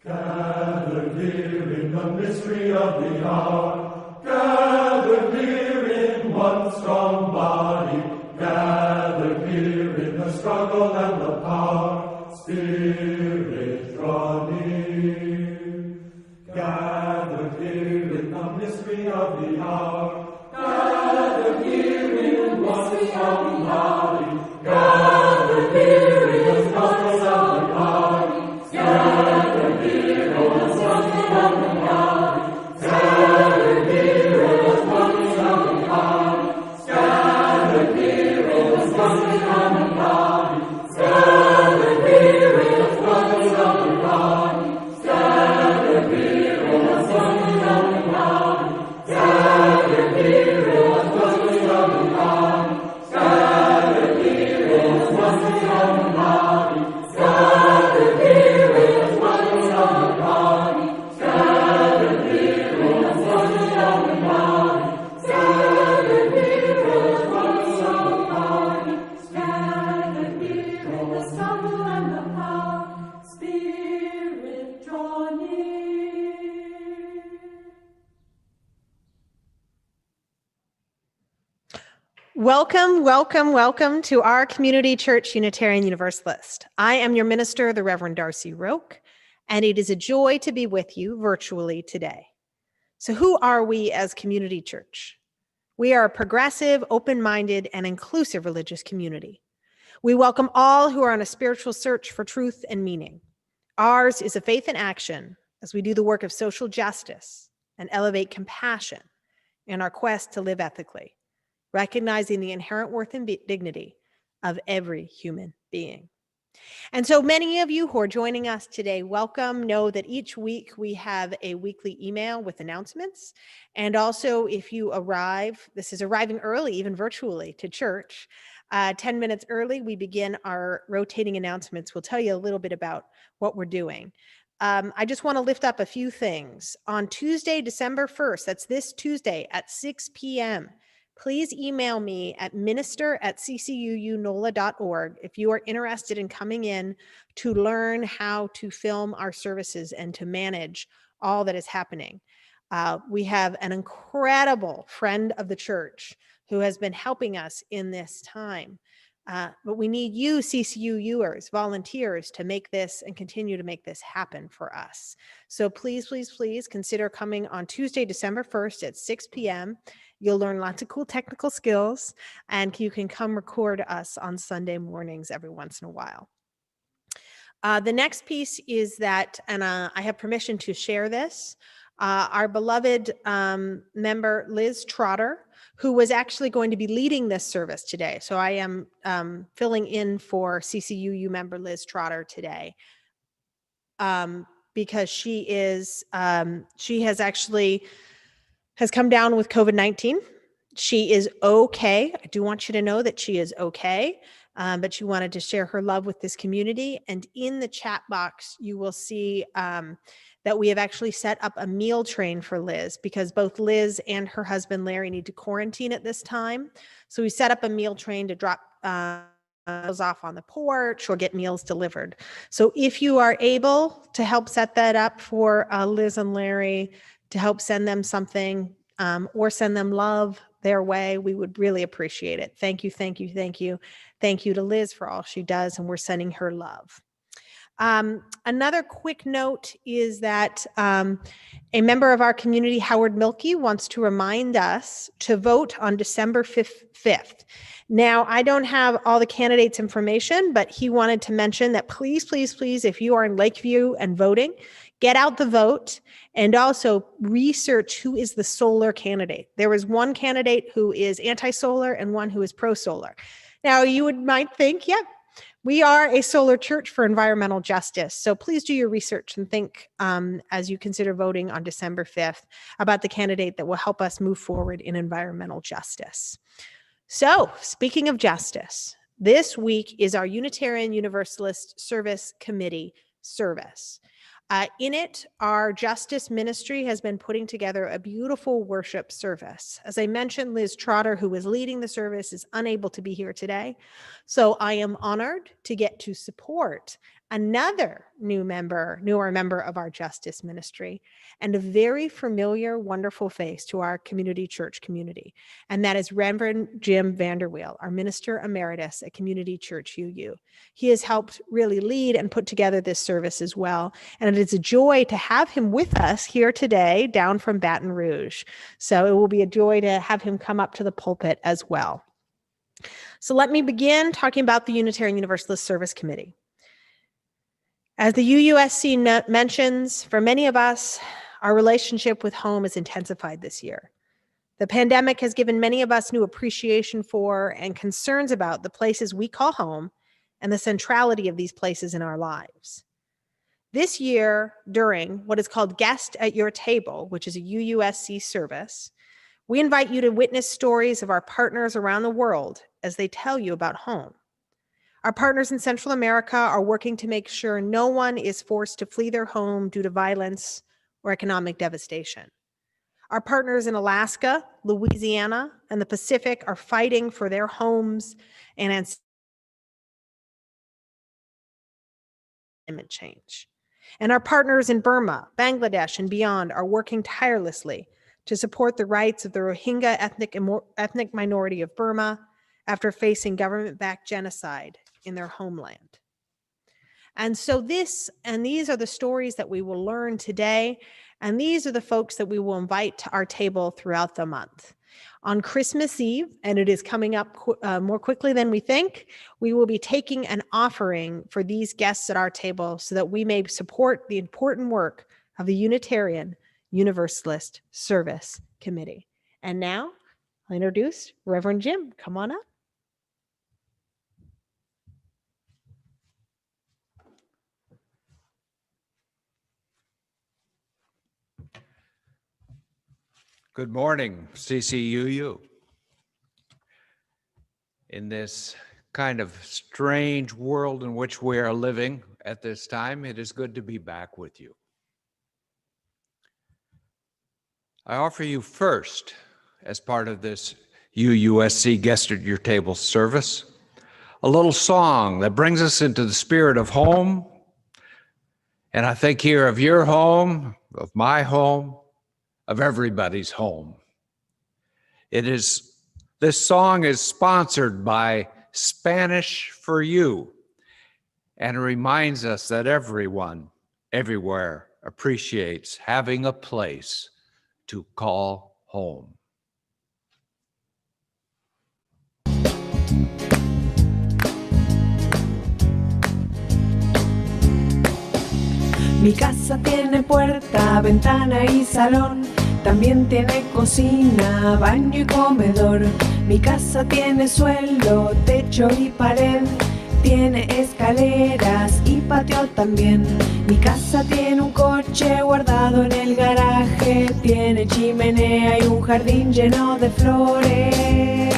Gathered here in the mystery of the hour, gathered here in one strong body, gathered here in the struggle and the power, Spirit draw near. Gathered here in the mystery of the hour, gathered here in one strong body, gathered here in the struggle and the power, gathered here in the struggle and the power, gathered here in the struggle and the power, gathered here in the struggle and the power, gathered here in the struggle and the power, gathered here in the struggle and the power, gathered here in the struggle and the power, gathered here in the struggle and the power, gathered here in the struggle and the power, gathered here in the struggle and the power, gathered here in the struggle and the power, gathered here in the struggle and the power, Spirit draw near. Welcome, welcome, welcome to our community Church Unitarian Universalist. I am your minister, the Reverend Darcy Roque, and it is a joy to be with you virtually today. So who are we as community church? We are a progressive, open-minded, and inclusive religious community. We welcome all who are on a spiritual search for truth and meaning. Ours is a faith in action as we do the work of social justice and elevate compassion in our quest to live ethically, recognizing the inherent worth and dignity of every human being. And so many of you who are joining us today, welcome. Know that each week we have a weekly email with announcements. And also if you arrive, this is arriving early, even virtually to church, 10 minutes early, we begin our rotating announcements. We'll tell you a little bit about what we're doing. I just want to lift up a few things. On Tuesday, December 1st, that's this Tuesday at 6 p.m., please email me at minister@ccuunola.org if you are interested in coming in to learn how to film our services and to manage all that is happening. We have an incredible friend of the church who has been helping us in this time. But we need you, CCUUers, volunteers, to make this and continue to make this happen for us. So please, please, please consider coming on Tuesday, December 1st at 6 p.m. You'll learn lots of cool technical skills, and you can come record us on Sunday mornings every once in a while. The next piece is that, and I have permission to share this, our beloved member, Liz Trotter, who was actually going to be leading this service today. So I am filling in for CCUU member Liz Trotter today because she has come down with COVID-19. She is okay. I do want you to know that she is okay, but she wanted to share her love with this community. And in the chat box, you will see that we have actually set up a meal train for Liz because both Liz and her husband, Larry, need to quarantine at this time. So we set up a meal train to drop meals off on the porch or get meals delivered. So if you are able to help set that up for Liz and Larry, to help send them something or send them love their way, we would really appreciate it. Thank you, thank you, thank you. Thank you to Liz for all she does, and we're sending her love. Another quick note is that a member of our community, Howard Milkey, wants to remind us to vote on December 5th. Now, I don't have all the candidates' information, but he wanted to mention that please, please, please, if you are in Lakeview and voting, get out the vote and also research who is the solar candidate. There is one candidate who is anti-solar and one who is pro-solar. Now, you might think, yeah, we are a solar church for environmental justice. So please do your research and think as you consider voting on December 5th about the candidate that will help us move forward in environmental justice. So speaking of justice, this week is our Unitarian Universalist Service Committee service. In it, our justice ministry has been putting together a beautiful worship service. As I mentioned, Liz Trotter, who is leading the service, is unable to be here today. So I am honored to get to support another newer member of our justice ministry, and a very familiar, wonderful face to our community church community. And that is Reverend Jim Vanderweel, our minister emeritus at Community Church UU. He has helped really lead and put together this service as well. And it is a joy to have him with us here today down from Baton Rouge. So it will be a joy to have him come up to the pulpit as well. So let me begin talking about the Unitarian Universalist Service Committee. As the UUSC mentions, for many of us, our relationship with home has intensified this year. The pandemic has given many of us new appreciation for and concerns about the places we call home and the centrality of these places in our lives. This year, during what is called Guest at Your Table, which is a UUSC service, we invite you to witness stories of our partners around the world as they tell you about home. Our partners in Central America are working to make sure no one is forced to flee their home due to violence or economic devastation. Our partners in Alaska, Louisiana, and the Pacific are fighting for their homes and climate change. And our partners in Burma, Bangladesh, and beyond are working tirelessly to support the rights of the Rohingya ethnic minority of Burma after facing government-backed genocide in their homeland. And so these are the stories that we will learn today, and these are the folks that we will invite to our table throughout the month. On Christmas Eve, and it is coming up more quickly than we think, we will be taking an offering for these guests at our table so that we may support the important work of the Unitarian Universalist Service Committee. And now I'll introduce Reverend Jim. Come on up. Good morning, CCUU. In this kind of strange world in which we are living at this time, it is good to be back with you. I offer you first, as part of this UUSC Guest at Your Table service, a little song that brings us into the spirit of home. And I think here of your home, of my home, of everybody's home. This song is sponsored by Spanish for You, and it reminds us that everyone, everywhere, appreciates having a place to call home. Mi casa tiene puerta, ventana y salón. También tiene cocina, baño y comedor. Mi casa tiene suelo, techo y pared. Tiene escaleras y patio también. Mi casa tiene un coche guardado en el garaje. Tiene chimenea y un jardín lleno de flores.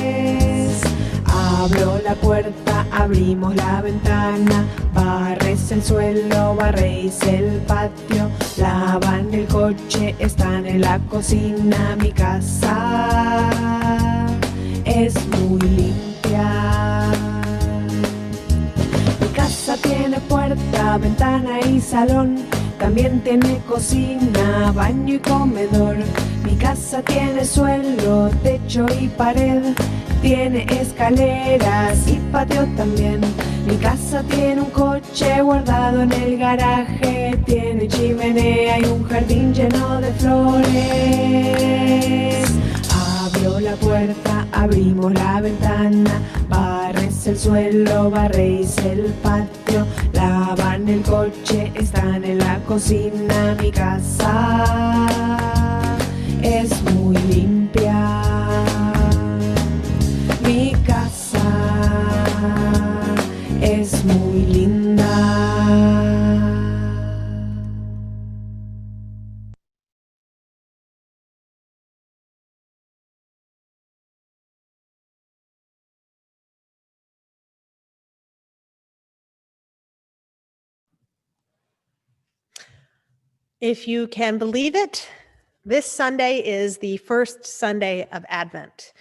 Abro la puerta, abrimos la ventana. Barres el suelo, barréis el patio. Lavan el coche, están en la cocina. Mi casa es muy limpia. Mi casa tiene puerta, ventana y salón. También tiene cocina, baño y comedor. Mi casa tiene suelo, techo y pared. Tiene escaleras y patio también. Mi casa tiene un coche guardado en el garaje. Tiene chimenea y un jardín lleno de flores. Abro la puerta, abrimos la ventana. Barres el suelo, barréis el patio. Lavan el coche, están en la cocina. Mi casa es muy limpia. Mi casa es muy linda. If you can believe it, this Sunday is the first Sunday of Advent.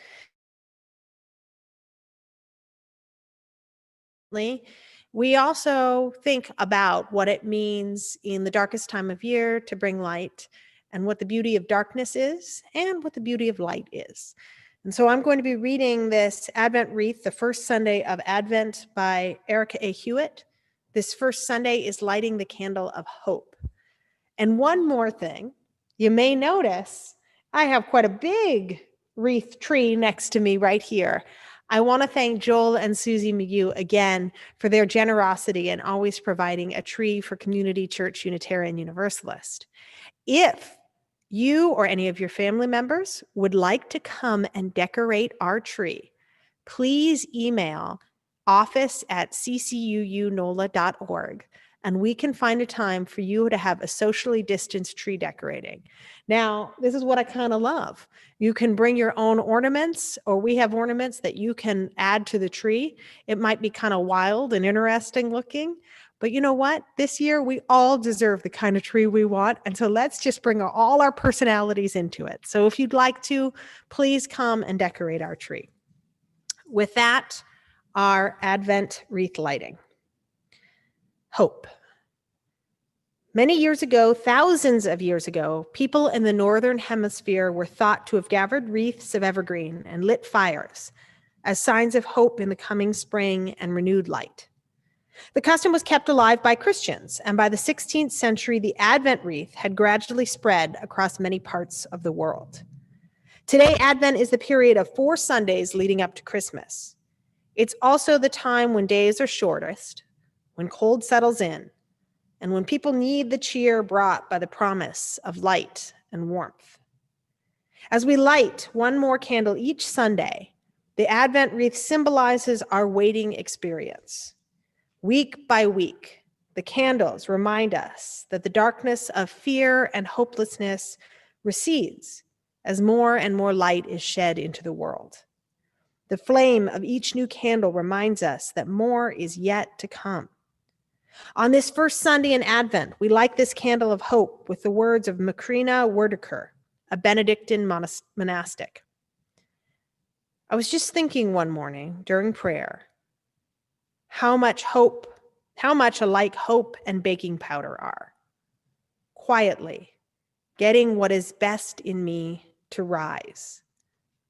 We also think about what it means in the darkest time of year to bring light, and what the beauty of darkness is, and what the beauty of light is. And so I'm going to be reading this Advent wreath, the first Sunday of Advent, by Erica A. Hewitt. This first Sunday is lighting the candle of hope. And one more thing, you may notice I have quite a big wreath tree next to me right here. I want to thank Joel and Susie McGue again for their generosity in always providing a tree for Community Church Unitarian Universalist. If you or any of your family members would like to come and decorate our tree, please email office@ccuunola.org, and we can find a time for you to have a socially distanced tree decorating. Now, this is what I kind of love. You can bring your own ornaments, or we have ornaments that you can add to the tree. It might be kind of wild and interesting looking, but you know what? This year, we all deserve the kind of tree we want, and so let's just bring all our personalities into it. So if you'd like to, please come and decorate our tree. With that, our Advent wreath lighting. Hope. Many years ago, thousands of years ago, people in the Northern Hemisphere were thought to have gathered wreaths of evergreen and lit fires as signs of hope in the coming spring and renewed light. The custom was kept alive by Christians, and by the 16th century, the Advent wreath had gradually spread across many parts of the world. Today, Advent is the period of 4 Sundays leading up to Christmas. It's also the time when days are shortest, when cold settles in, and when people need the cheer brought by the promise of light and warmth. As we light one more candle each Sunday, the Advent wreath symbolizes our waiting experience. Week by week, the candles remind us that the darkness of fear and hopelessness recedes as more and more light is shed into the world. The flame of each new candle reminds us that more is yet to come. On this first Sunday in Advent, we light this candle of hope with the words of Macrina Werdiker, a Benedictine monastic. I was just thinking one morning during prayer, how much alike hope and baking powder are. Quietly, getting what is best in me to rise,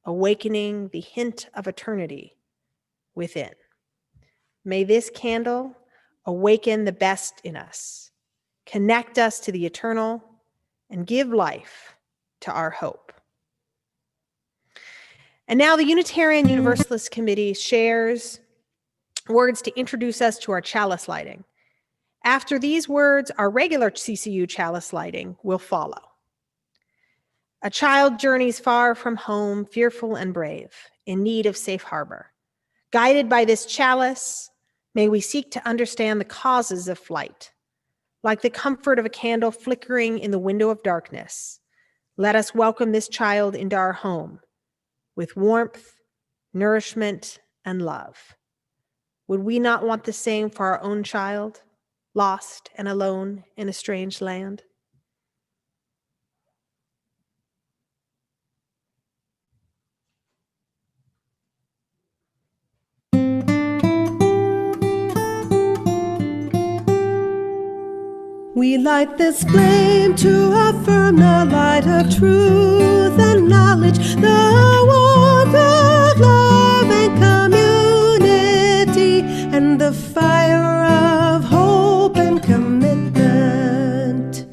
awakening the hint of eternity within. May this candle awaken the best in us, connect us to the eternal, and give life to our hope. And now the Unitarian Universalist Committee shares words to introduce us to our chalice lighting. After these words, our regular CCU chalice lighting will follow. A child journeys far from home, fearful and brave, in need of safe harbor. Guided by this chalice, may we seek to understand the causes of flight. Like the comfort of a candle flickering in the window of darkness, let us welcome this child into our home with warmth, nourishment, and love. Would we not want the same for our own child, lost and alone in a strange land? We light this flame to affirm the light of truth and knowledge, the warmth of love and community, and the fire of hope and commitment.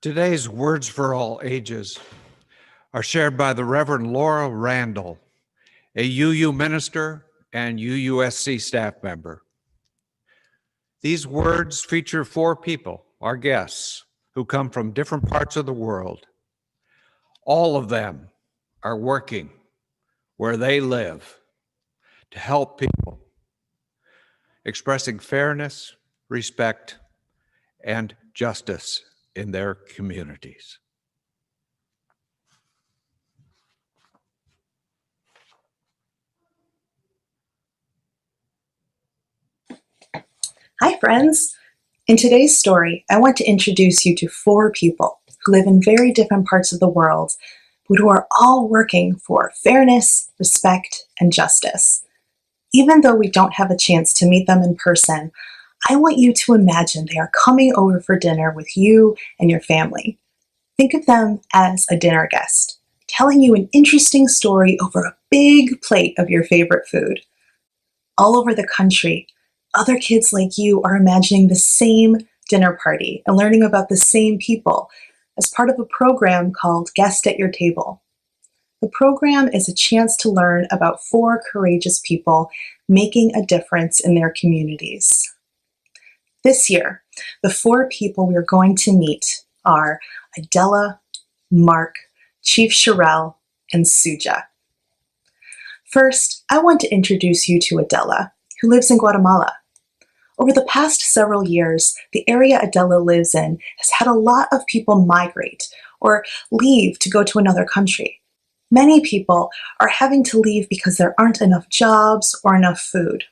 Today's words for all ages are shared by the Reverend Laura Randall, a UU minister and UUSC staff member. These words feature 4 people, our guests, who come from different parts of the world. All of them are working where they live to help people, expressing fairness, respect, and justice in their communities. Hi, friends. In today's story, I want to introduce you to 4 people who live in very different parts of the world, but who are all working for fairness, respect, and justice. Even though we don't have a chance to meet them in person, I want you to imagine they are coming over for dinner with you and your family. Think of them as a dinner guest, telling you an interesting story over a big plate of your favorite food. All over the country, other kids like you are imagining the same dinner party and learning about the same people as part of a program called Guest at Your Table. The program is a chance to learn about 4 courageous people making a difference in their communities. This year, the 4 people we are going to meet are Adela, Mark, Chief Sherelle, and Suja. First, I want to introduce you to Adela, who lives in Guatemala. Over the past several years, the area Adela lives in has had a lot of people migrate or leave to go to another country. Many people are having to leave because there aren't enough jobs or enough food.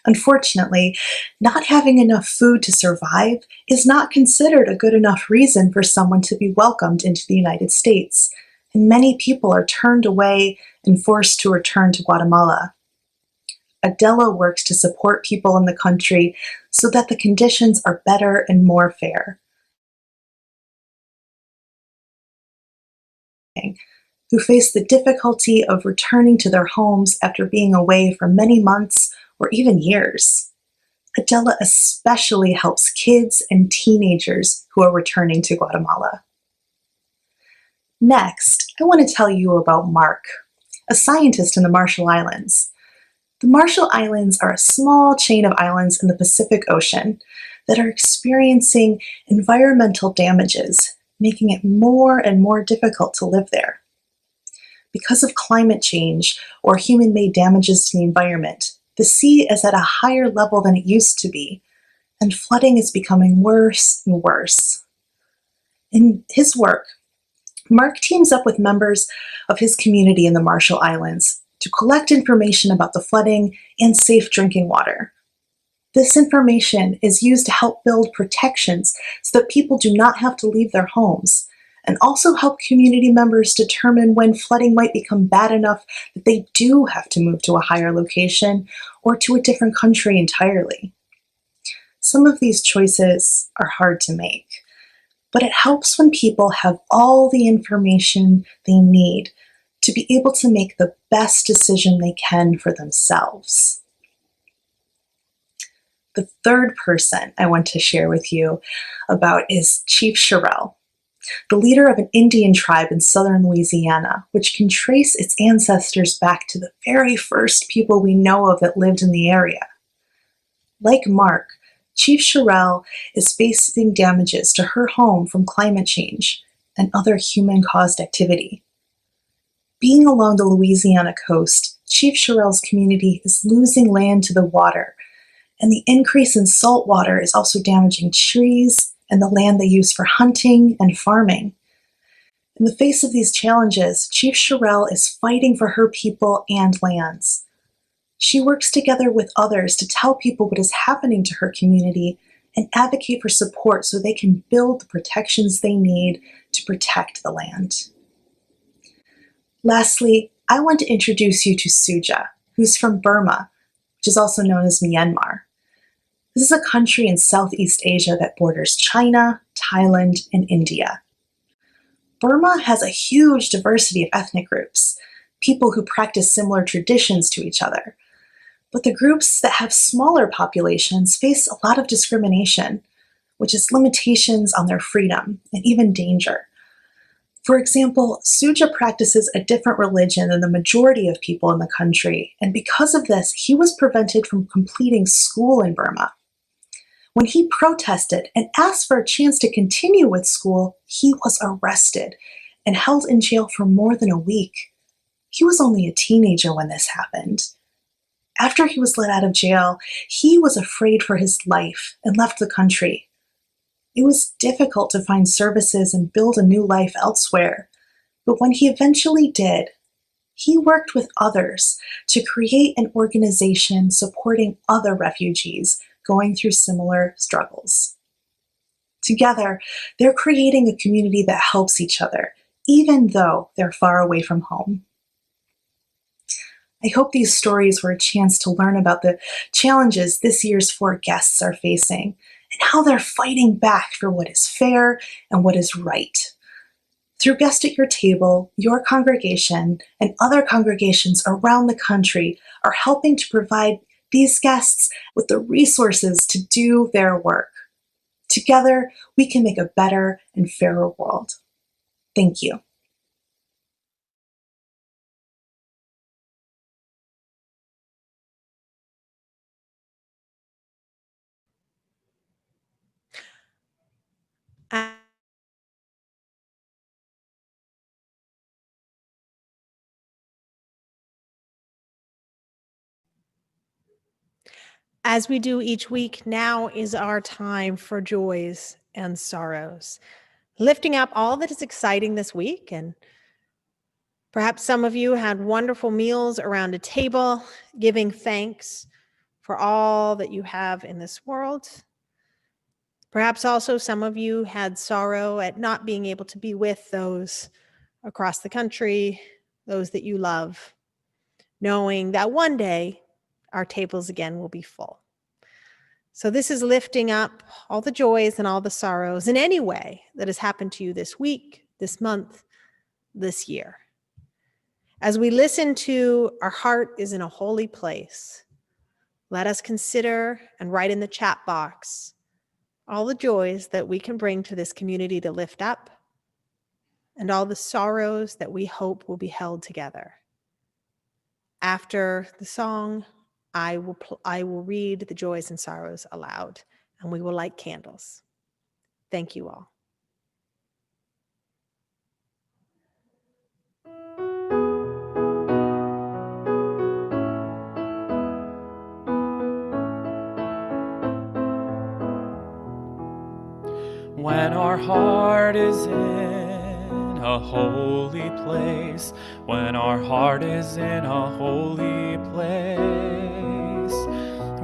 Unfortunately, not having enough food to survive is not considered a good enough reason for someone to be welcomed into the United States, and many people are turned away and forced to return to Guatemala. Adela works to support people in the country so that the conditions are better and more fair. Who face the difficulty of returning to their homes after being away for many months or even years. Adela especially helps kids and teenagers who are returning to Guatemala. Next, I want to tell you about Mark, a scientist in the Marshall Islands. The Marshall Islands are a small chain of islands in the Pacific Ocean that are experiencing environmental damages, making it more and more difficult to live there. Because of climate change or human-made damages to the environment, the sea is at a higher level than it used to be, and flooding is becoming worse and worse. In his work, Mark teams up with members of his community in the Marshall Islands to collect information about the flooding and safe drinking water. This information is used to help build protections so that people do not have to leave their homes, and also help community members determine when flooding might become bad enough that they do have to move to a higher location or to a different country entirely. Some of these choices are hard to make, but it helps when people have all the information they need to be able to make the best decision they can for themselves. The third person I want to share with you about is Chief Sherelle, the leader of an Indian tribe in southern Louisiana, which can trace its ancestors back to the very first people we know of that lived in the area. Like Mark, Chief Sherelle is facing damages to her home from climate change and other human-caused activity. Being along the Louisiana coast, Chief Sherelle's community is losing land to the water, and the increase in salt water is also damaging trees and the land they use for hunting and farming. In the face of these challenges, Chief Sherelle is fighting for her people and lands. She works together with others to tell people what is happening to her community and advocate for support so they can build the protections they need to protect the land. Lastly, I want to introduce you to Suja, who's from Burma, which is also known as Myanmar. This is a country in Southeast Asia that borders China, Thailand, and India. Burma has a huge diversity of ethnic groups, people who practice similar traditions to each other. But the groups that have smaller populations face a lot of discrimination, which is limitations on their freedom and even danger. For example, Suja practices a different religion than the majority of people in the country, and because of this, he was prevented from completing school in Burma. When he protested and asked for a chance to continue with school, he was arrested and held in jail for more than a week. He was only a teenager when this happened. After he was let out of jail, he was afraid for his life and left the country. It was difficult to find services and build a new life elsewhere, but when he eventually did, he worked with others to create an organization supporting other refugees going through similar struggles. Together, they're creating a community that helps each other, even though they're far away from home. I hope these stories were a chance to learn about the challenges this year's 4 guests are facing and how they're fighting back for what is fair and what is right. Through Guest at Your Table, your congregation and other congregations around the country are helping to provide these guests with the resources to do their work. Together, we can make a better and fairer world. Thank you. As we do each week, now is our time for joys and sorrows, lifting up all that is exciting this week. And perhaps some of you had wonderful meals around a table, giving thanks for all that you have in this world. Perhaps also some of you had sorrow at not being able to be with those across the country, those that you love, knowing that one day our tables again will be full. So this is lifting up all the joys and all the sorrows in any way that has happened to you this week, this month, this year. As we listen to Our Heart is in a Holy Place, let us consider and write in the chat box all the joys that we can bring to this community to lift up and all the sorrows that we hope will be held together. After the song, I will read the joys and sorrows aloud, and we will light candles. Thank you all. When our heart is in a holy place, when our heart is in a holy place,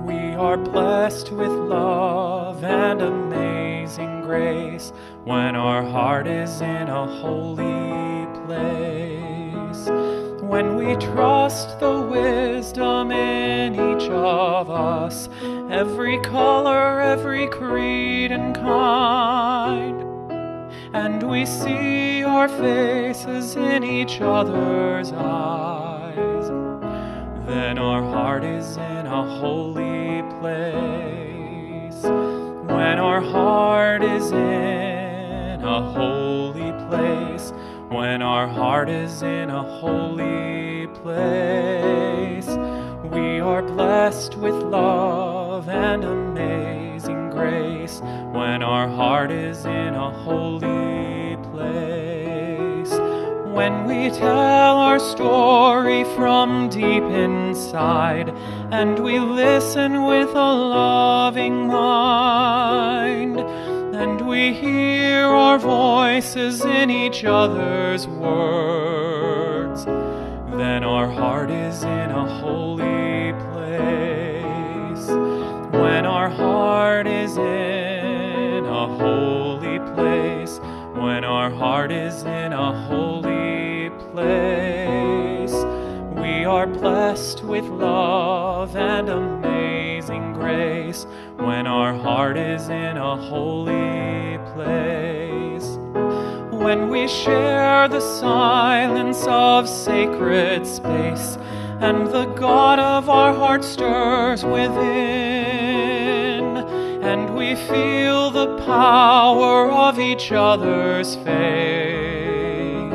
we are blessed with love and amazing grace. When our heart is in a holy place, when we trust the wisdom in each of us, every color, every creed and kind, and we see our faces in each other's eyes, then our heart is in a holy place. When our heart is in a holy place, when our heart is in a holy place, we are blessed with love and amazing grace. When our heart is in a holy place, when we tell our story from deep inside, and we listen with a loving mind, and we hear our voices in each other's words, then our heart is in a holy place. When our heart is in a holy place, when our heart is in a holy place, we are blessed with love and amazing grace. When our heart is in a holy place, when we share the silence of sacred space, and the God of our heart stirs within, and we feel the power of each other's faith,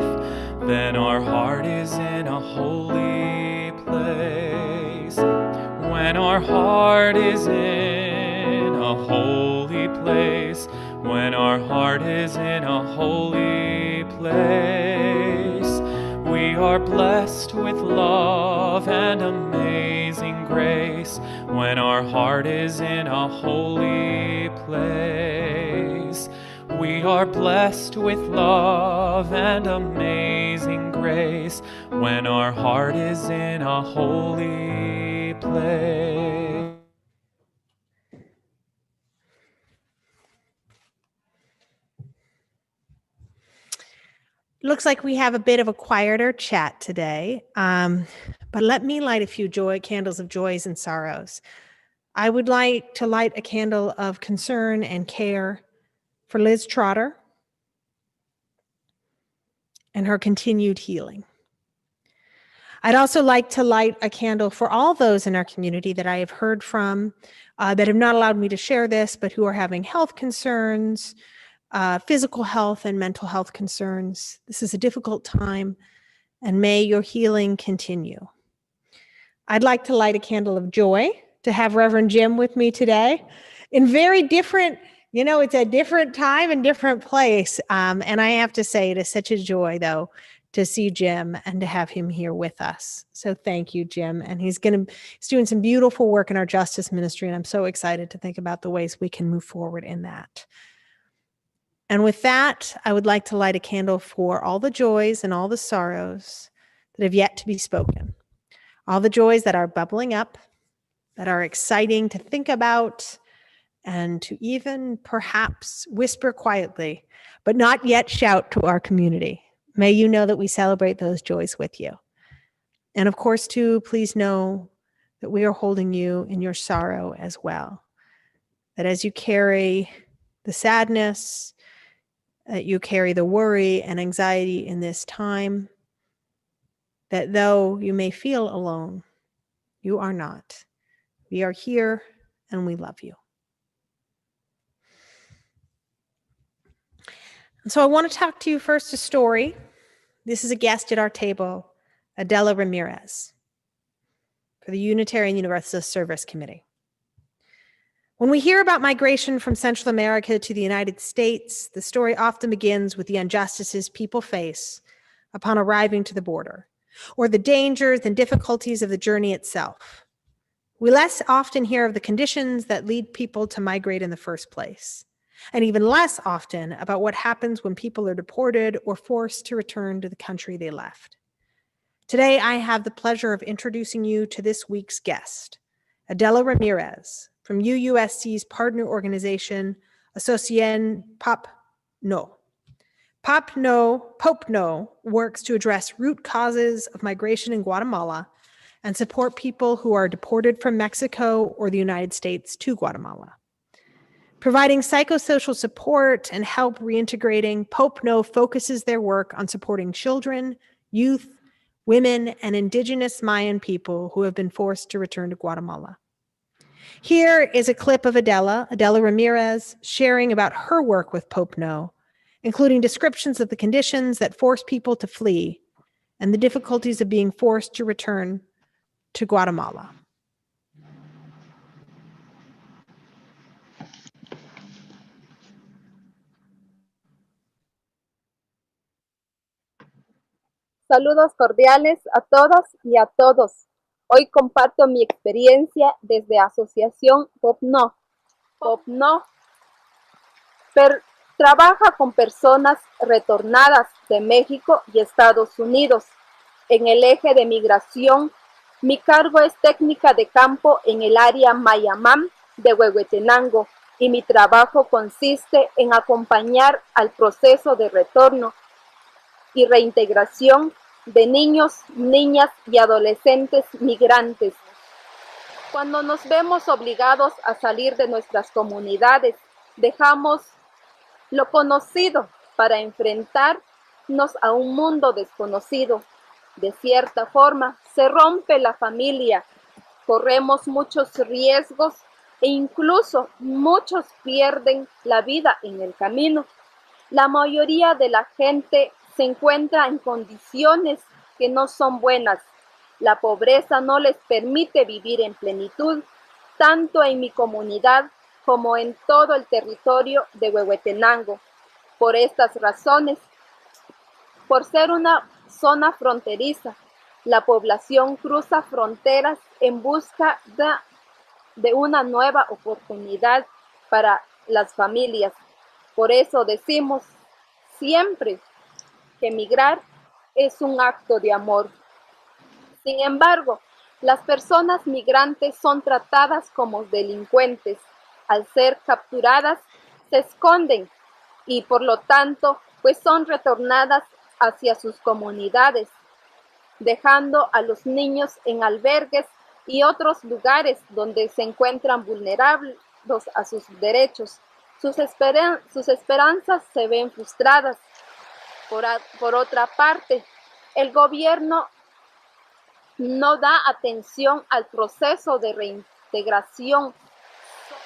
then our heart is in a holy place. When our heart is in a holy place, when our heart is in a holy place, we are blessed with love and amazing grace. When our heart is in a holy place, we are blessed with love and amazing grace. When our heart is in a holy place. Looks like we have a bit of a quieter chat today, but let me light a few candles of joys and sorrows. I would like to light a candle of concern and care for Liz Trotter and her continued healing. I'd also like to light a candle for all those in our community that I have heard from that have not allowed me to share this, but who are having health concerns, physical health and mental health concerns. This is a difficult time, and may your healing continue. I'd like to light a candle of joy to have Reverend Jim with me today in very different, it's a different time and different place. And I have to say, it is such a joy, though, to see Jim and to have him here with us. So thank you, Jim. And he's doing some beautiful work in our justice ministry, and I'm so excited to think about the ways we can move forward in that. And with that, I would like to light a candle for all the joys and all the sorrows that have yet to be spoken. All the joys that are bubbling up, that are exciting to think about, and to even perhaps whisper quietly, but not yet shout to our community. May you know that we celebrate those joys with you. And of course, too, please know that we are holding you in your sorrow as well. That as you carry the sadness, that you carry the worry and anxiety in this time, that though you may feel alone, you are not. We are here and we love you. And so I want to talk to you first a story. This is a guest at our table, Adela Ramirez, for the Unitarian Universalist Service Committee. When we hear about migration from Central America to the United States, the story often begins with the injustices people face upon arriving to the border, or the dangers and difficulties of the journey itself. We less often hear of the conditions that lead people to migrate in the first place, and even less often about what happens when people are deported or forced to return to the country they left. Today, I have the pleasure of introducing you to this week's guest, Adela Ramirez, from UUSC's partner organization, Asociación Pop No. Pop No works to address root causes of migration in Guatemala and support people who are deported from Mexico or the United States to Guatemala. Providing psychosocial support and help reintegrating, Pope No focuses their work on supporting children, youth, women, and indigenous Mayan people who have been forced to return to Guatemala. Here is a clip of Adela Ramirez, sharing about her work with Pope No, including descriptions of the conditions that force people to flee and the difficulties of being forced to return to Guatemala. Saludos cordiales a todas y a todos. Hoy comparto mi experiencia desde Asociación Pop No. Pop No trabaja con personas retornadas de México y Estados Unidos. En el eje de migración, mi cargo es técnica de campo en el área Mayamam de Huehuetenango y mi trabajo consiste en acompañar al proceso de retorno y reintegración de niños, niñas y adolescentes migrantes. Cuando nos vemos obligados a salir de nuestras comunidades, dejamos lo conocido para enfrentarnos a un mundo desconocido. De cierta forma, se rompe la familia, corremos muchos riesgos e incluso muchos pierden la vida en el camino. La mayoría de la gente se encuentra en condiciones que no son buenas. La pobreza no les permite vivir en plenitud, tanto en mi comunidad como en todo el territorio de Huehuetenango. Por estas razones, por ser una zona fronteriza, la población cruza fronteras en busca de una nueva oportunidad para las familias. Por eso decimos siempre que migrar es un acto de amor. Sin embargo, las personas migrantes son tratadas como delincuentes. Al ser capturadas, se esconden y por lo tanto, pues son retornadas hacia sus comunidades, dejando a los niños en albergues y otros lugares donde se encuentran vulnerables a sus derechos. Sus esperanzas se ven frustradas. Por otra parte, el gobierno no da atención al proceso de reintegración.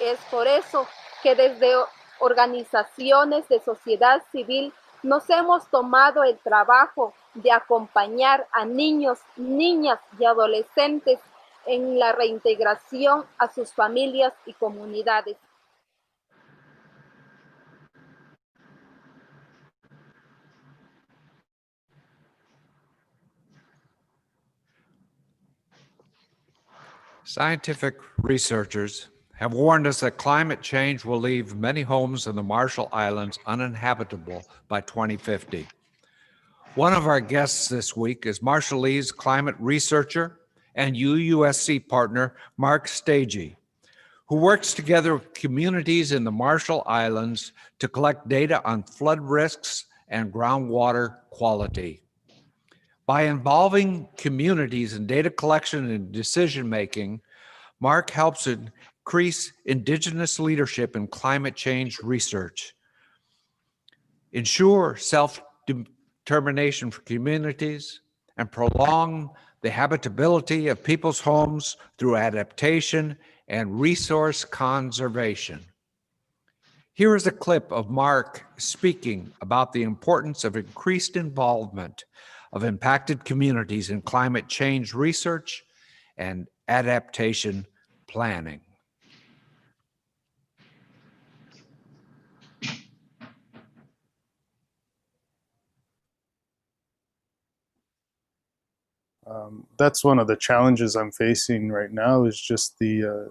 Es por eso que desde organizaciones de sociedad civil nos hemos tomado el trabajo de acompañar a niños, niñas y adolescentes en la reintegración a sus familias y comunidades. Scientific researchers have warned us that climate change will leave many homes in the Marshall Islands uninhabitable by 2050. One of our guests this week is Marshallese climate researcher and UUSC partner Mark Stagey, who works together with communities in the Marshall Islands to collect data on flood risks and groundwater quality. By involving communities in data collection and decision-making, Mark helps increase Indigenous leadership in climate change research, ensure self-determination for communities, and prolong the habitability of people's homes through adaptation and resource conservation. Here is a clip of Mark speaking about the importance of increased involvement of impacted communities in climate change research and adaptation planning. That's one of the challenges I'm facing right now, is just the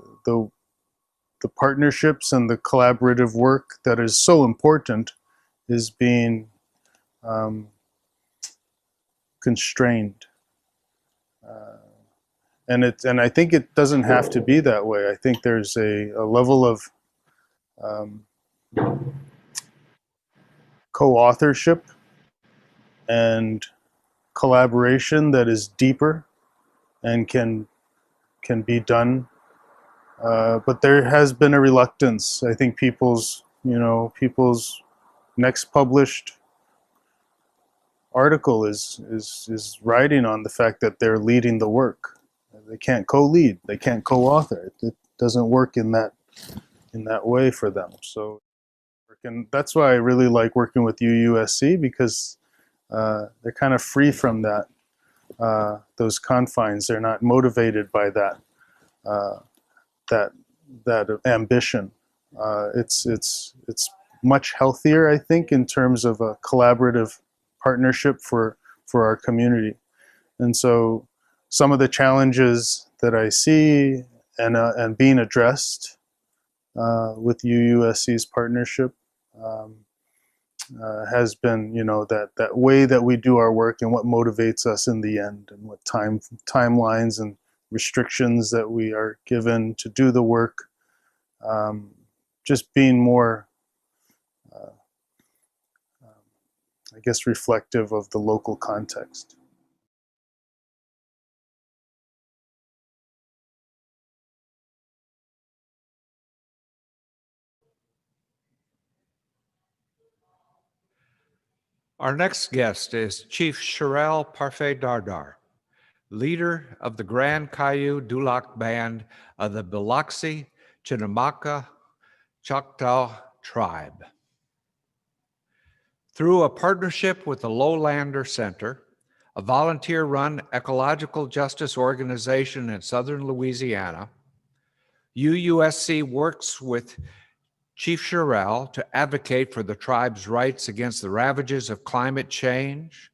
partnerships and the collaborative work that is so important is being constrained. And I think it doesn't have to be that way. I think there's a level of co-authorship and collaboration that is deeper and can be done. But there has been a reluctance. I think people's next published article is writing on the fact that they're leading the work. They can't co-lead. They can't co-author. It doesn't work in that way for them. So, and that's why I really like working with UUSC, because they're kind of free from that those confines. They're not motivated by that ambition. It's much healthier, I think, in terms of a collaborative partnership for our community. And so some of the challenges that I see and being addressed with UUSC's partnership has been, that way that we do our work and what motivates us in the end, and what timelines and restrictions that we are given to do the work, just being more, I guess, reflective of the local context. Our next guest is Chief Sherelle Parfait Dardar, leader of the Grand Caillou Dulac Band of the Biloxi Chinamaca Choctaw Tribe. Through a partnership with the Lowlander Center, a volunteer-run ecological justice organization in southern Louisiana, UUSC works with Chief Sherelle to advocate for the tribe's rights against the ravages of climate change,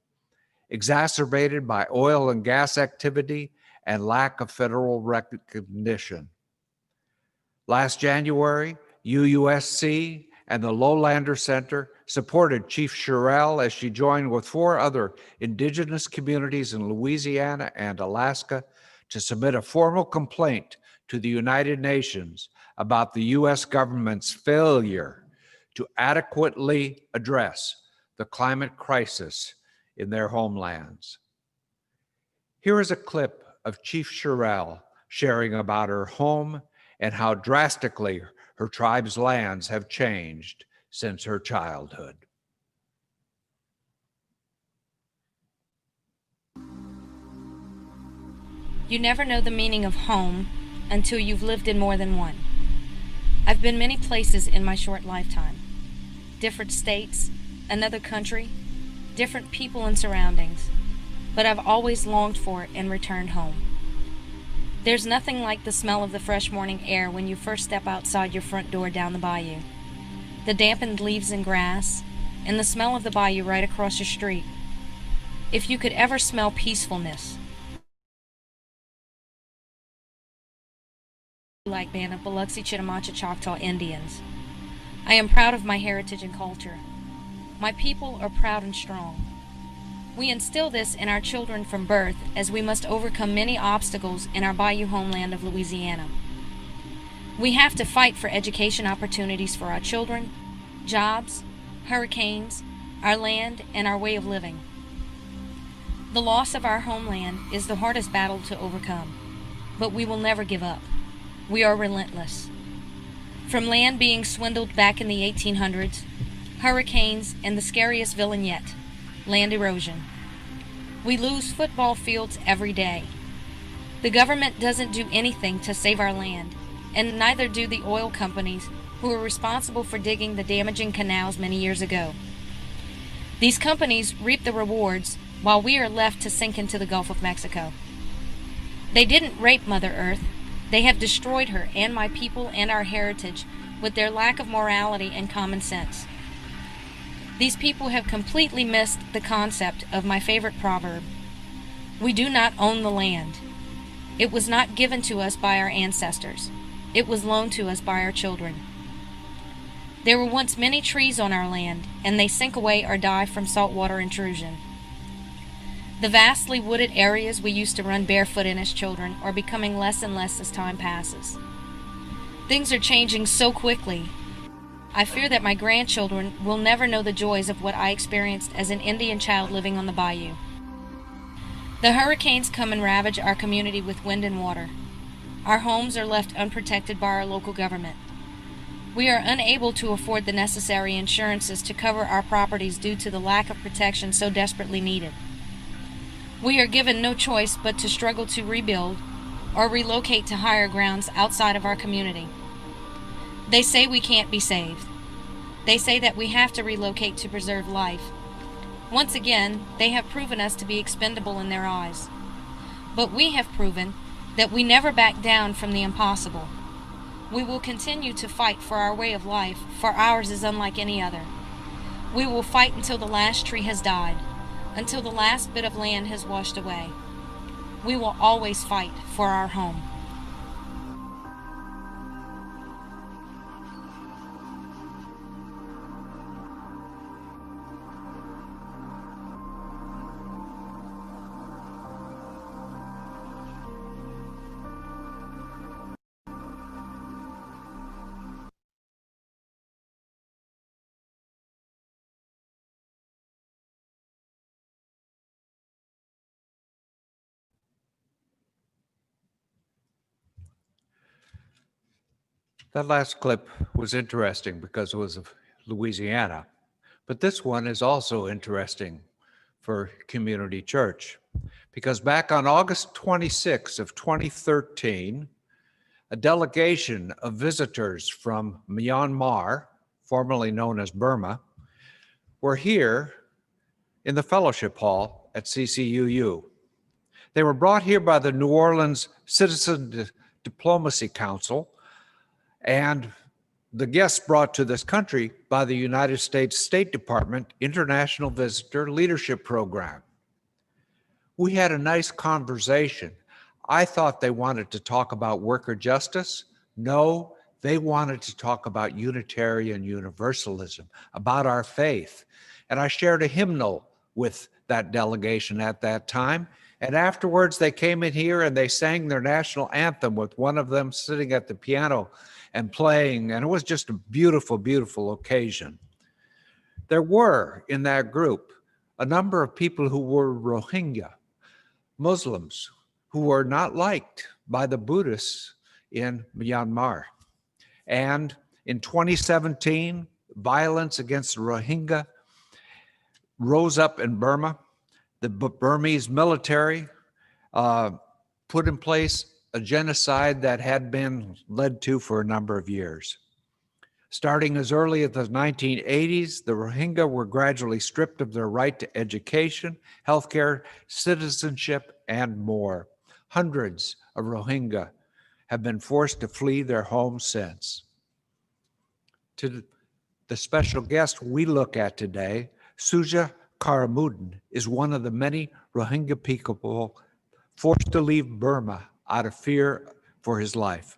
exacerbated by oil and gas activity and lack of federal recognition. Last January, UUSC and the Lowlander Center supported Chief Sherelle as she joined with 4 other indigenous communities in Louisiana and Alaska to submit a formal complaint to the United Nations about the U.S. government's failure to adequately address the climate crisis in their homelands. Here is a clip of Chief Sherrill sharing about her home and how drastically her tribe's lands have changed since her childhood. You never know the meaning of home until you've lived in more than one. I've been many places in my short lifetime. Different states, another country, different people and surroundings, but I've always longed for and returned home. There's nothing like the smell of the fresh morning air when you first step outside your front door down the bayou. The dampened leaves and grass, and the smell of the bayou right across your street. If you could ever smell peacefulness, like band of Biloxi, Chitimacha, Choctaw Indians. I am proud of my heritage and culture. My people are proud and strong. We instill this in our children from birth as we must overcome many obstacles in our bayou homeland of Louisiana. We have to fight for education opportunities for our children, jobs, hurricanes, our land, and our way of living. The loss of our homeland is the hardest battle to overcome, but we will never give up. We are relentless. From land being swindled back in the 1800s, hurricanes, and the scariest villain yet, land erosion. We lose football fields every day. The government doesn't do anything to save our land, and neither do the oil companies who are responsible for digging the damaging canals many years ago. These companies reap the rewards while we are left to sink into the Gulf of Mexico. They didn't rape Mother Earth. They have destroyed her and my people and our heritage with their lack of morality and common sense. These people have completely missed the concept of my favorite proverb. We do not own the land. It was not given to us by our ancestors. It was loaned to us by our children. There were once many trees on our land, and they sink away or die from saltwater intrusion. The vastly wooded areas we used to run barefoot in as children are becoming less and less as time passes. Things are changing so quickly. I fear that my grandchildren will never know the joys of what I experienced as an Indian child living on the bayou. The hurricanes come and ravage our community with wind and water. Our homes are left unprotected by our local government. We are unable to afford the necessary insurances to cover our properties due to the lack of protection so desperately needed. We are given no choice but to struggle to rebuild or relocate to higher grounds outside of our community. They say we can't be saved. They say that we have to relocate to preserve life. Once again, they have proven us to be expendable in their eyes. But we have proven that we never back down from the impossible. We will continue to fight for our way of life, for ours is unlike any other. We will fight until the last tree has died, until the last bit of land has washed away. We will always fight for our home. That last clip was interesting because it was of Louisiana, but this one is also interesting for Community Church because back on August 26 of 2013, a delegation of visitors from Myanmar, formerly known as Burma, were here in the fellowship hall at CCUU. They were brought here by the New Orleans Citizen Diplomacy Council, and the guests brought to this country by the United States State Department International Visitor Leadership Program. We had a nice conversation. I thought they wanted to talk about worker justice. No, they wanted to talk about Unitarian Universalism, about our faith. And I shared a hymnal with that delegation at that time. And afterwards, they came in here and they sang their national anthem with one of them sitting at the piano and playing, and it was just a beautiful, beautiful occasion. There were in that group a number of people who were Rohingya, Muslims, who were not liked by the Buddhists in Myanmar. And in 2017, violence against the Rohingya rose up in Burma. The Burmese military put in place a genocide that had been led to for a number of years. Starting as early as the 1980s, the Rohingya were gradually stripped of their right to education, healthcare, citizenship, and more. Hundreds of Rohingya have been forced to flee their homes since. To the special guest we look at today, Suja Karamudin is one of the many Rohingya people forced to leave Burma out of fear for his life.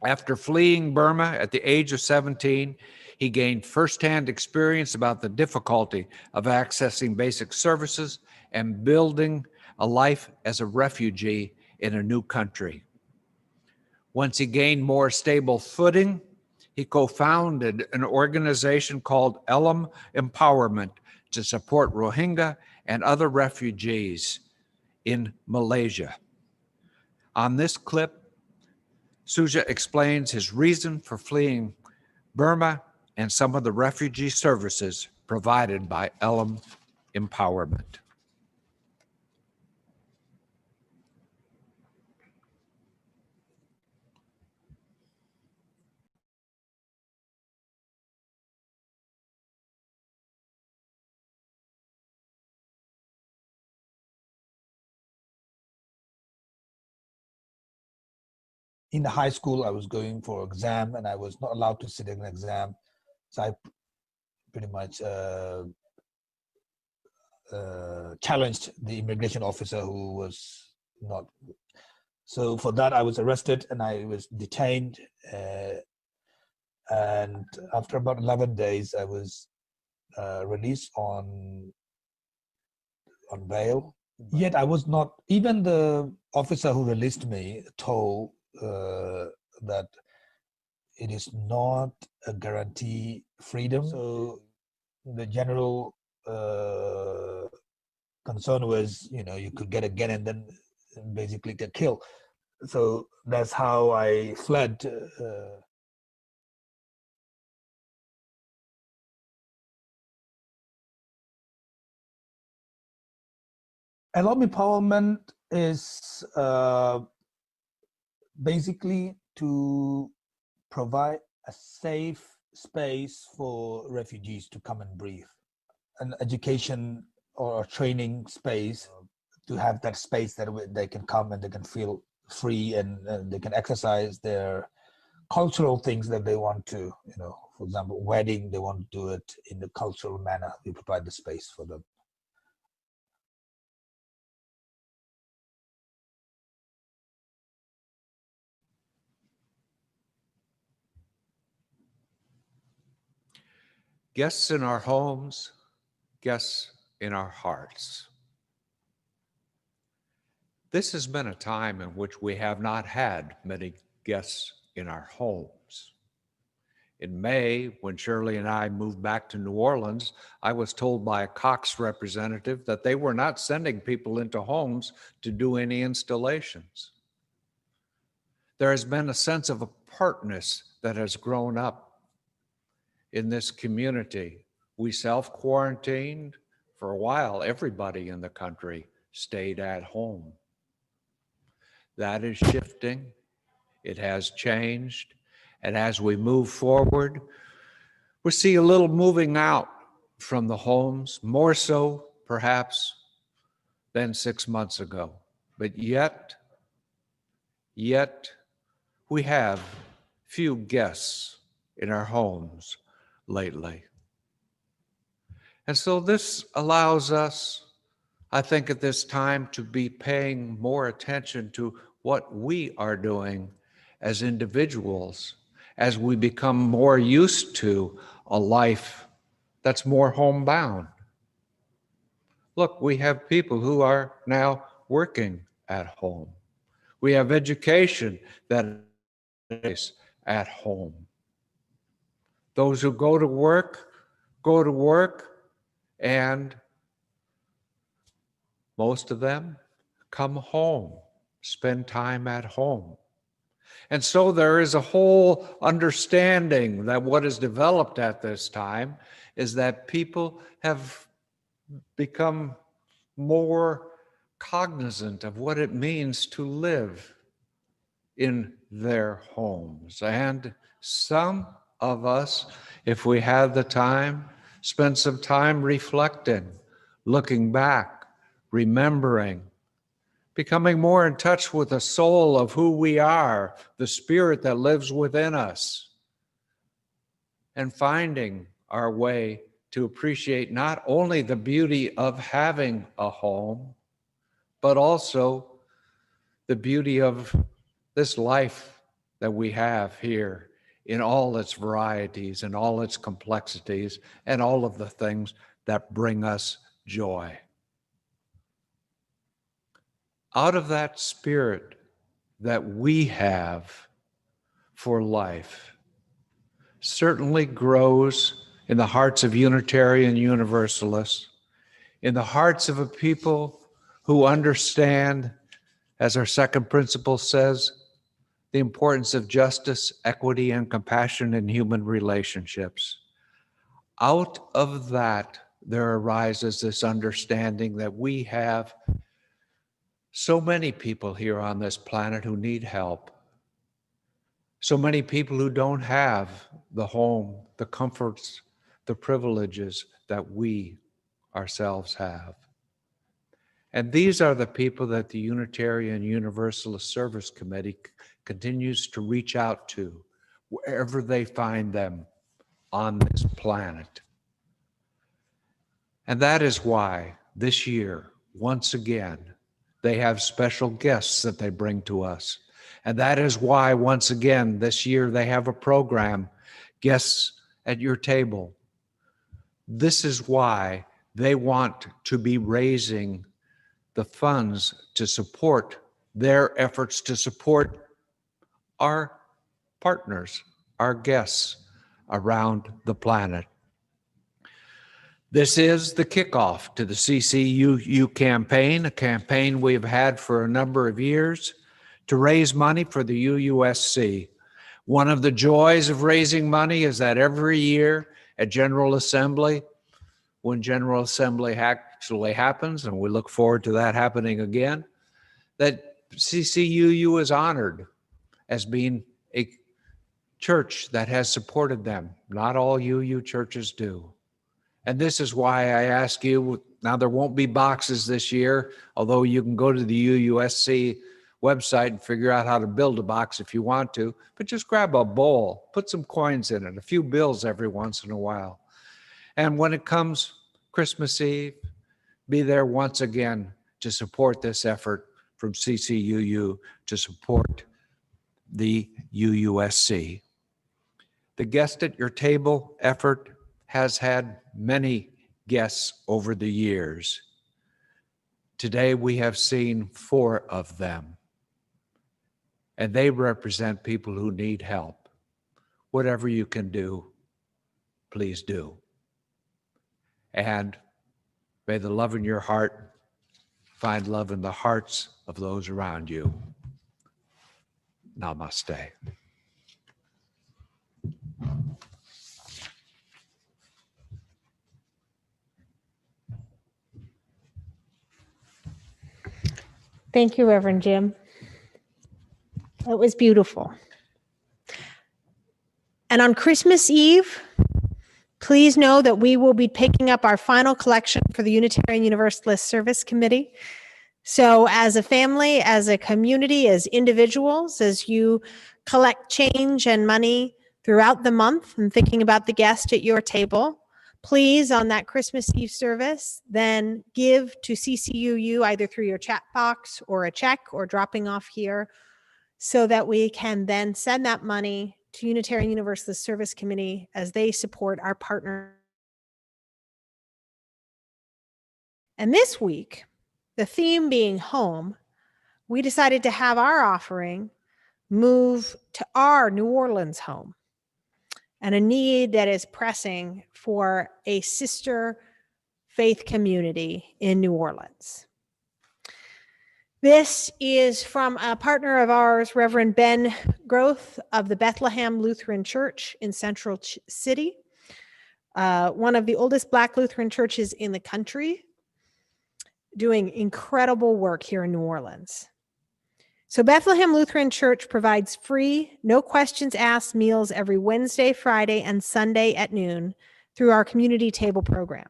After fleeing Burma at the age of 17, he gained firsthand experience about the difficulty of accessing basic services and building a life as a refugee in a new country. Once he gained more stable footing, he co-founded an organization called Elam Empowerment to support Rohingya and other refugees in Malaysia. On this clip, Suja explains his reason for fleeing Burma and some of the refugee services provided by Elam Empowerment. In the high school, I was going for exam and I was not allowed to sit in an exam. So I pretty much challenged the immigration officer who was not. So for that, I was arrested and I was detained. And after about 11 days, I was released on bail. Yet I was not, even the officer who released me told that it is not a guarantee freedom. So the general concern was, you could get again and then basically get killed. So that's how I fled. Elam Empowerment is basically to provide a safe space for refugees to come and breathe, an education or a training space to have that space that they can come and they can feel free and they can exercise their cultural things that they want to, for example, wedding, they want to do it in the cultural manner. We provide the space for them. Guests in our homes, guests in our hearts. This has been a time in which we have not had many guests in our homes. In May, when Shirley and I moved back to New Orleans, I was told by a Cox representative that they were not sending people into homes to do any installations. There has been a sense of apartness that has grown up in this community. We self-quarantined for a while. Everybody in the country stayed at home. That is shifting. It has changed. And as we move forward, we see a little moving out from the homes, more so perhaps than 6 months ago. But yet we have few guests in our homes lately. And so this allows us, I think at this time, to be paying more attention to what we are doing as individuals as we become more used to a life that's more homebound. Look, we have people who are now working at home. We have education that is at home. Those who go to work, and Most of them come home, spend time at home. And so there is a whole understanding that what is developed at this time is that people have become more cognizant of what it means to live in their homes. And some of us, if we have the time, spend some time reflecting, looking back, remembering, becoming more in touch with the soul of who we are, the spirit that lives within us, and finding our way to appreciate not only the beauty of having a home, but also the beauty of this life that we have here in all its varieties and all its complexities and all of the things that bring us joy. Out of that spirit that we have for life certainly grows in the hearts of Unitarian Universalists, in the hearts of a people who understand, as our second principle says, the importance of justice, equity, and compassion in human relationships. Out of that, there arises this understanding that we have so many people here on this planet who need help. So many people who don't have the home, the comforts, the privileges that we ourselves have. And these are the people that the Unitarian Universalist Service Committee continues to reach out to wherever they find them on this planet. And that is why this year, once again, they have special guests that they bring to us. And that is why, once again, this year they have a program, Guests at Your Table. This is why they want to be raising the funds to support their efforts to support our partners, our guests around the planet. This is the kickoff to the CCUU campaign, a campaign we've had for a number of years to raise money for the UUSC. One of the joys of raising money is that every year at General Assembly, when General Assembly actually happens, and we look forward to that happening again, that CCUU is honored as being a church that has supported them. Not all UU churches do. And this is why I ask you, now there won't be boxes this year, although you can go to the UUSC website and figure out how to build a box if you want to, but just grab a bowl, put some coins in it, a few bills every once in a while. And when it comes Christmas Eve, be there once again to support this effort from CCUU to support the UUSC. The Guest at Your Table effort has had many guests over the years. Today we have seen 4 of them, and they represent people who need help. Whatever you can do, please do. And may the love in your heart find love in the hearts of those around you. Namaste. Thank you, Reverend Jim. That was beautiful. And on Christmas Eve, please know that we will be picking up our final collection for the Unitarian Universalist Service Committee. So as a family, as a community, as individuals, as you collect change and money throughout the month and thinking about the guest at your table, please, on that Christmas Eve service, then give to CCUU either through your chat box or a check or dropping off here so that we can then send that money to Unitarian Universalist Service Committee as they support our partner. And this week, the theme being home, we decided to have our offering move to our New Orleans home, and a need that is pressing for a sister faith community in New Orleans. This is from a partner of ours, Reverend Ben Groth of the Bethlehem Lutheran Church in Central City, one of the oldest Black Lutheran churches in the country, doing incredible work here in New Orleans. So Bethlehem Lutheran Church provides free, no questions asked meals every Wednesday, Friday, and Sunday at noon through our community table program.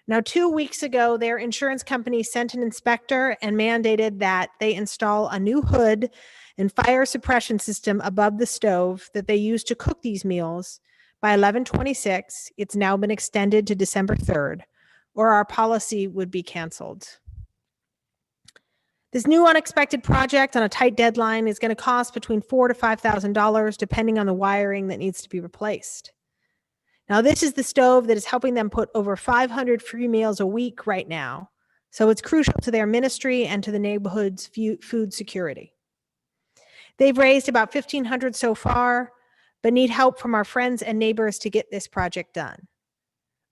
Now, 2 weeks ago, their insurance company sent an inspector and mandated that they install a new hood and fire suppression system above the stove that they use to cook these meals by 11/26. It's now been extended to December 3rd, or our policy would be canceled. This new unexpected project on a tight deadline is going to cost between $4,000 to $5,000, depending on the wiring that needs to be replaced. Now, this is the stove that is helping them put over 500 free meals a week right now. So it's crucial to their ministry and to the neighborhood's food security. They've raised about $1,500 so far, but need help from our friends and neighbors to get this project done.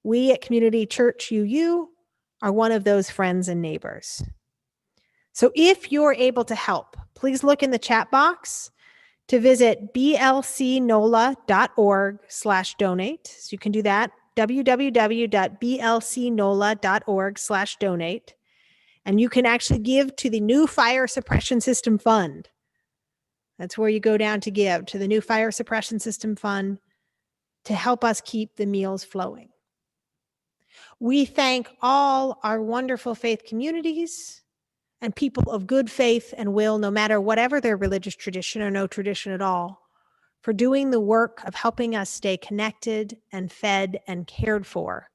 We at Community Church UU are one of those friends and neighbors. So if you're able to help, please look in the chat box to visit blcnola.org/donate. So you can do that, www.blcnola.org/donate. And you can actually give to the new Fire Suppression System Fund. That's where you go down to give, to the new Fire Suppression System Fund, to help us keep the meals flowing. We thank all our wonderful faith communities and people of good faith and will, no matter whatever their religious tradition or no tradition at all, for doing the work of helping us stay connected and fed and cared for,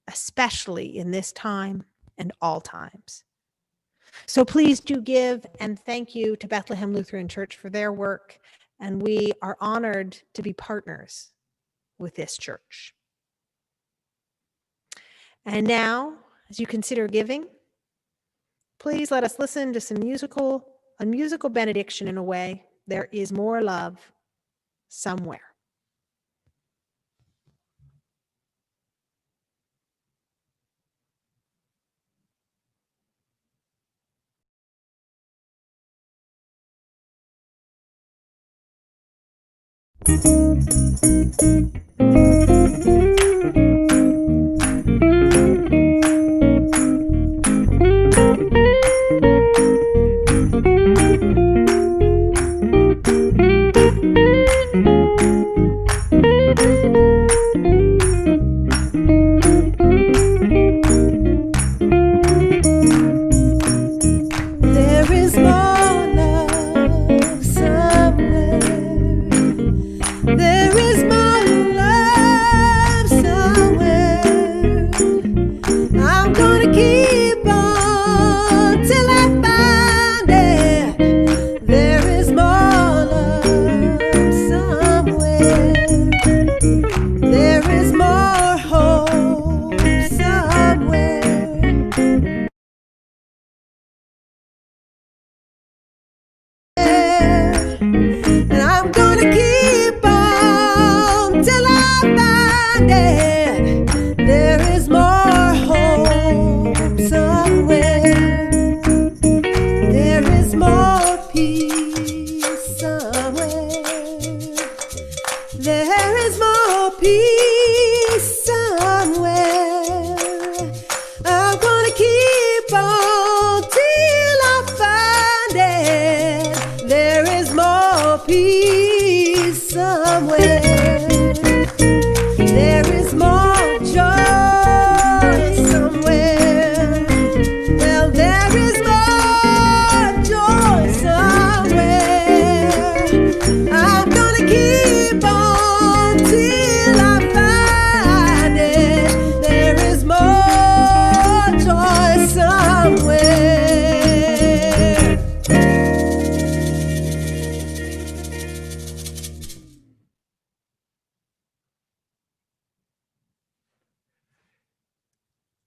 especially in this time and all times. So please do give, and thank you to Bethlehem Lutheran Church for their work, and we are honored to be partners with this church. And now, as you consider giving, please let us listen to a musical benediction in a way. There is more love somewhere. There is more love somewhere. There is more love somewhere. I'm gonna keep on till I find it. There is more love somewhere. There is more hope somewhere. And I'm gonna keep on till I find it. There is more hope somewhere. There is more peace somewhere. There is more peace somewhere. I'm gonna keep on till I find it. There is more peace somewhere. There is more joy somewhere. Well, there is more joy somewhere. I'm gonna keep on till I find it. There is more joy somewhere.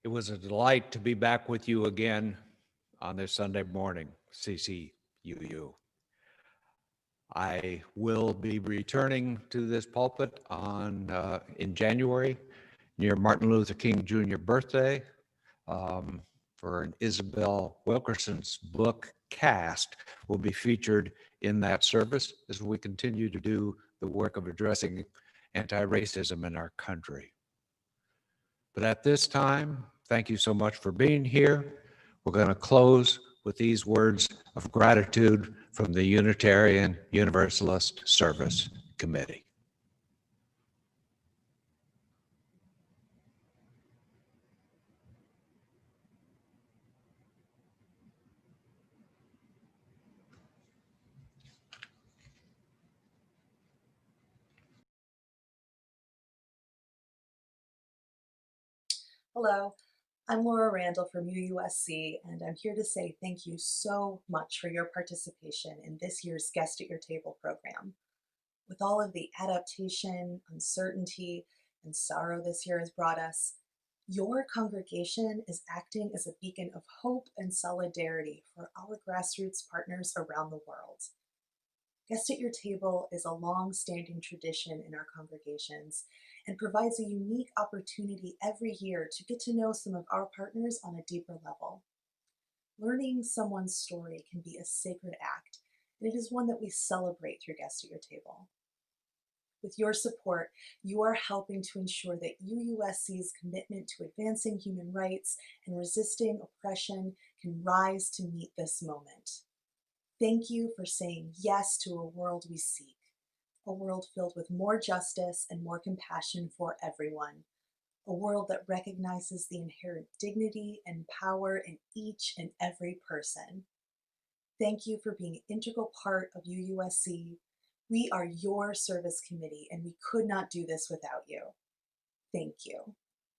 It was a delight to be back with you again on this Sunday morning, CCUU. I will be returning to this pulpit in January, near Martin Luther King Jr. birthday, for an Isabel Wilkerson's book, Cast, will be featured in that service as we continue to do the work of addressing anti-racism in our country. But at this time, thank you so much for being here. We're going to close with these words of gratitude from the Unitarian Universalist Service Committee. Hello, I'm Laura Randall from UUSC, and I'm here to say thank you so much for your participation in this year's Guest at Your Table program. With all of the adaptation, uncertainty, and sorrow this year has brought us, your congregation is acting as a beacon of hope and solidarity for our grassroots partners around the world. Guest at Your Table is a long-standing tradition in our congregations and provides a unique opportunity every year to get to know some of our partners on a deeper level. Learning someone's story can be a sacred act, and it is one that we celebrate through Guest at Your Table. With your support, you are helping to ensure that UUSC's commitment to advancing human rights and resisting oppression can rise to meet this moment. Thank you for saying yes to a world we seek, a world filled with more justice and more compassion for everyone, a world that recognizes the inherent dignity and power in each and every person. Thank you for being an integral part of UUSC. We are your service committee, and we could not do this without you. Thank you.